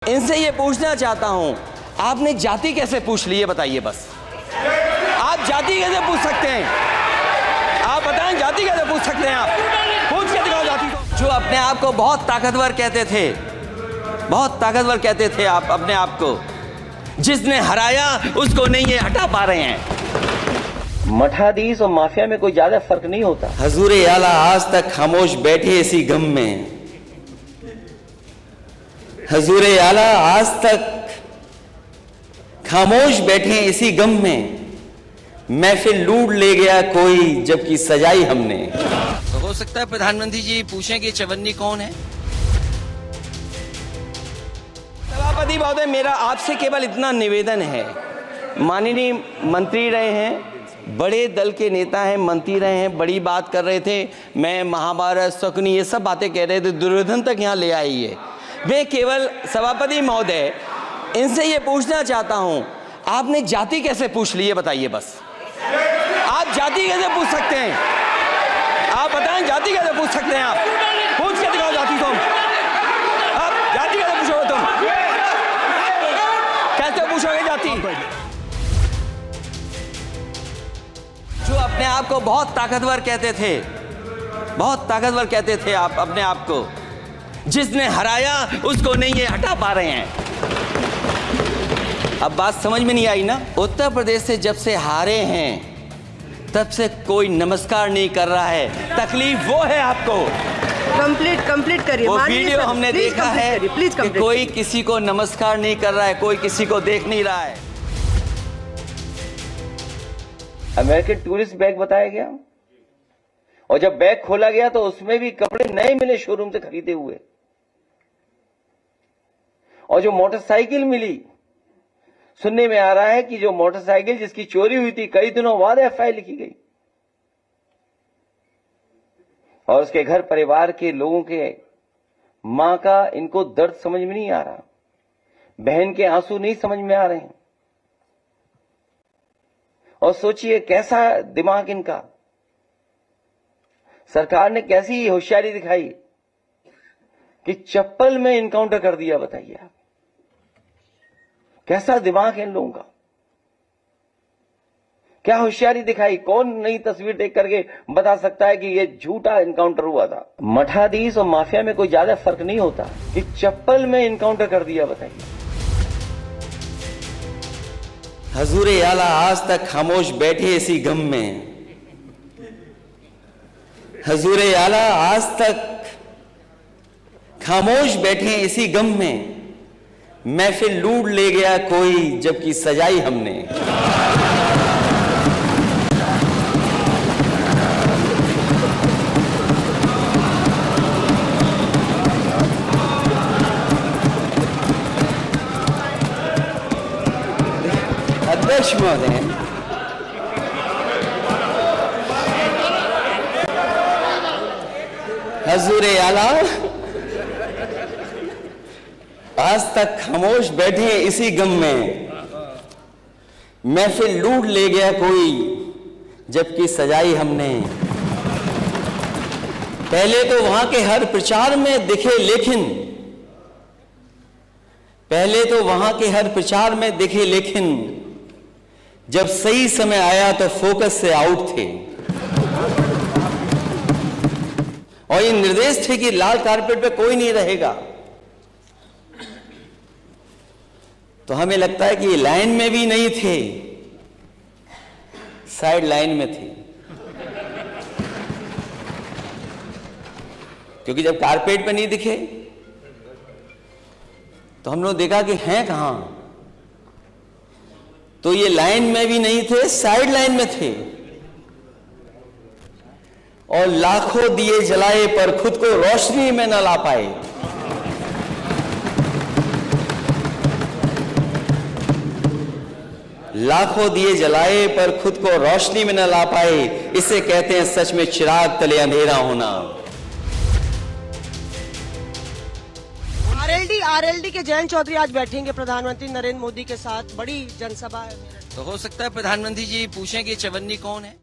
इनसे ये पूछना चाहता हूं, आपने जाति कैसे पूछ ली है बताइए। बस आप जाति कैसे पूछ सकते हैं? आप बताएं, जाति कैसे पूछ सकते हैं? आप पूछ के दिखाओ जाति को। जो अपने आप को बहुत ताकतवर कहते थे, बहुत ताकतवर कहते थे आप अपने आप को, जिसने हराया उसको नहीं ये हटा पा रहे हैं। मठाधीश और माफिया में कोई ज्यादा फर्क नहीं होता। हुजूर आला आज तक खामोश बैठे इसी गम में, हुजूर आला आज तक खामोश बैठे इसी गम में, महफिल लूट ले गया कोई जबकि सजाई हमने। तो हो सकता है प्रधानमंत्री जी पूछें कि चवन्नी कौन है। सभापति महोदय, मेरा आपसे केवल इतना निवेदन है, माननीय मंत्री रहे हैं, बड़े दल के नेता हैं, मंत्री रहे हैं, बड़ी बात कर रहे थे, मैं महाभारत शकुनी ये सब बातें कह रहे थे, दुर्योधन तक यहाँ ले आई है। मैं केवल सभापति महोदय इनसे ये पूछना चाहता हूं, आपने जाति कैसे पूछ ली है बताइए। बस आप जाति कैसे पूछ सकते हैं? आप बताएं, जाति कैसे पूछ सकते हैं? आप पूछ के दिखाओ जाति को। आप जाति कैसे पूछोगे? तुम कैसे पूछोगे जाति? जो अपने आप को बहुत ताकतवर कहते थे, बहुत ताकतवर कहते थे आप अपने आप को, जिसने हराया उसको नहीं ये हटा पा रहे हैं। अब बात समझ में नहीं आई ना? उत्तर प्रदेश से जब से हारे हैं तब से कोई नमस्कार नहीं कर रहा है। तकलीफ वो है आपको। कंप्लीट करिए। वो वीडियो हमने देखा है कि कोई किसी को नमस्कार नहीं कर रहा है, कोई किसी को देख नहीं रहा है। अमेरिकन टूरिस्ट बैग बताया गया, और जब बैग खोला गया तो उसमें भी कपड़े नए मिले शोरूम से खरीदे हुए। और जो मोटरसाइकिल मिली, सुनने में आ रहा है कि जो मोटरसाइकिल जिसकी चोरी हुई थी, कई दिनों बाद एफआईआर लिखी गई, और उसके घर परिवार के लोगों के मां का इनको दर्द समझ में नहीं आ रहा, बहन के आंसू नहीं समझ में आ रहे हैं। और सोचिए कैसा दिमाग इनका। सरकार ने कैसी होशियारी दिखाई कि चप्पल में इनकाउंटर कर दिया। बताइए आप, कैसा दिमाग है इन लोगों का, क्या होशियारी दिखाई। कौन नई तस्वीर देख करके बता सकता है कि यह झूठा इनकाउंटर हुआ था? मठाधीश और माफिया में कोई ज्यादा फर्क नहीं होता कि चप्पल में इनकाउंटर कर दिया। बताइए, हुजूर आला आज तक खामोश बैठे इसी गम में, हुजूर आला आज तक खामोश बैठे इसी गम में, महफिल लूट ले गया कोई जबकि सजाई हमने। अध्यक्ष महोदय, हुजूर आला आज तक खामोश बैठे इसी गम में, महफिल लूट ले गया कोई जबकि सजाई हमने। पहले तो वहां के हर प्रचार में दिखे लेकिन, पहले तो वहां के हर प्रचार में दिखे लेकिन जब सही समय आया तो फोकस से आउट थे। और ये निर्देश थे कि लाल कारपेट पे कोई नहीं रहेगा। तो हमें लगता है कि ये लाइन में भी नहीं थे, साइड लाइन में थे। क्योंकि जब कारपेट पे नहीं दिखे तो हम लोग देखा कि हैं कहां, तो ये लाइन में भी नहीं थे, साइड लाइन में थे। और लाखों दिए जलाए पर खुद को रोशनी में न ला पाए। लाखों दिए जलाए पर खुद को रोशनी में न ला पाए, इसे कहते हैं सच में चिराग तले अंधेरा होना। आरएलडी के जयंत चौधरी आज बैठेंगे प्रधानमंत्री नरेंद्र मोदी के साथ, बड़ी जनसभा है। तो हो सकता है प्रधानमंत्री जी पूछें कि चवन्नी कौन है।